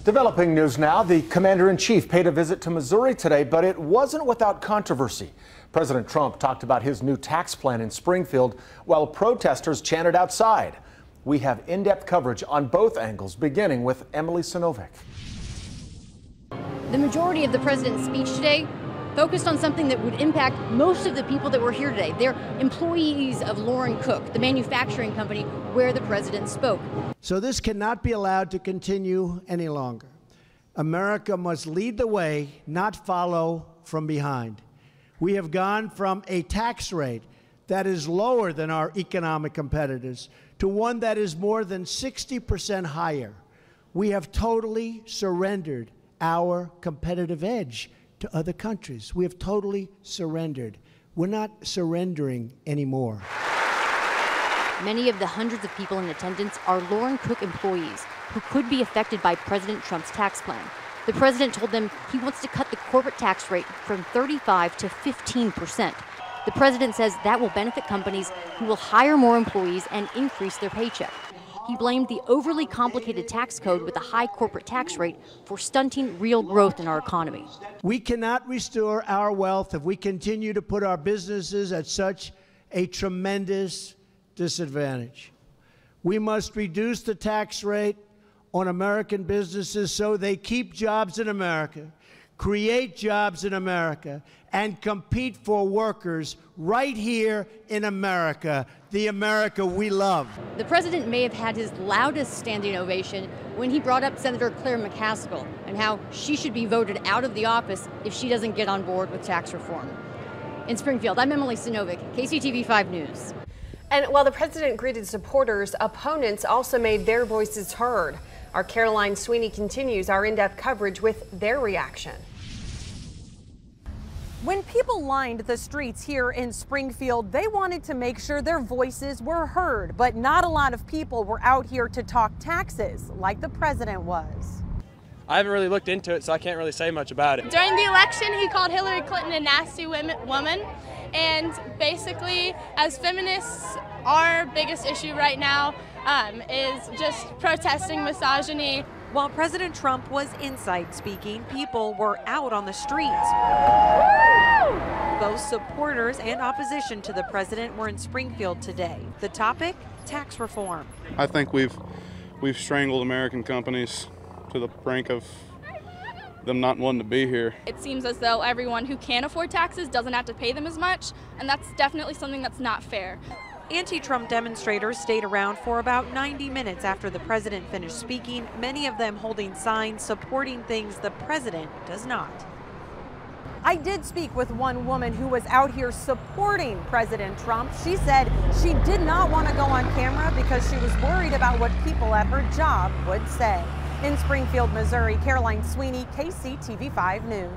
Developing news now, the commander-in-chief paid a visit to Missouri today, but it wasn't without controversy. President Trump talked about his new tax plan in Springfield while protesters chanted outside. We have in-depth coverage on both angles, beginning with Emily Sinovic. The majority of the president's speech today focused on something that would impact most of the people that were here today. They're employees of Lauren Cook, the manufacturing company where the president spoke. So this cannot be allowed to continue any longer. America must lead the way, not follow from behind. We have gone from a tax rate that is lower than our economic competitors to one that is more than 60% higher. We have totally surrendered our competitive edge to other countries. We have totally surrendered. We're not surrendering anymore. Many of the hundreds of people in attendance are Lauren Cook employees who could be affected by President Trump's tax plan. The president told them he wants to cut the corporate tax rate from 35% to 15%. The president says that will benefit companies who will hire more employees and increase their paycheck. He blamed the overly complicated tax code with a high corporate tax rate for stunting real growth in our economy. We cannot restore our wealth if we continue to put our businesses at such a tremendous disadvantage. We must reduce the tax rate on American businesses so they keep jobs in America, create jobs in America, and compete for workers right here in America, the America we love. The president may have had his loudest standing ovation when he brought up Senator Claire McCaskill and how she should be voted out of the office if she doesn't get on board with tax reform. In Springfield, I'm Emily Sinovic, KCTV 5 News. And while the president greeted supporters, opponents also made their voices heard. Our Caroline Sweeney continues our in-depth coverage with their reaction. When people lined the streets here in Springfield, they wanted to make sure their voices were heard, but not a lot of people were out here to talk taxes like the president was. I haven't really looked into it, so I can't really say much about it. During the election, he called Hillary Clinton a nasty woman, and basically, as feminists, our biggest issue right now is just protesting misogyny. While President Trump was inside speaking, people were out on the streets. Both supporters and opposition to the president were in Springfield today. The topic, tax reform. I think we've strangled American companies to the brink of them not wanting to be here. It seems as though everyone who can afford taxes doesn't have to pay them as much, and that's definitely something that's not fair. Anti-Trump demonstrators stayed around for about 90 minutes after the president finished speaking, many of them holding signs supporting things the president does not. I did speak with one woman who was out here supporting President Trump. She said she did not want to go on camera because she was worried about what people at her job would say. In Springfield, Missouri, Caroline Sweeney, KCTV 5 News.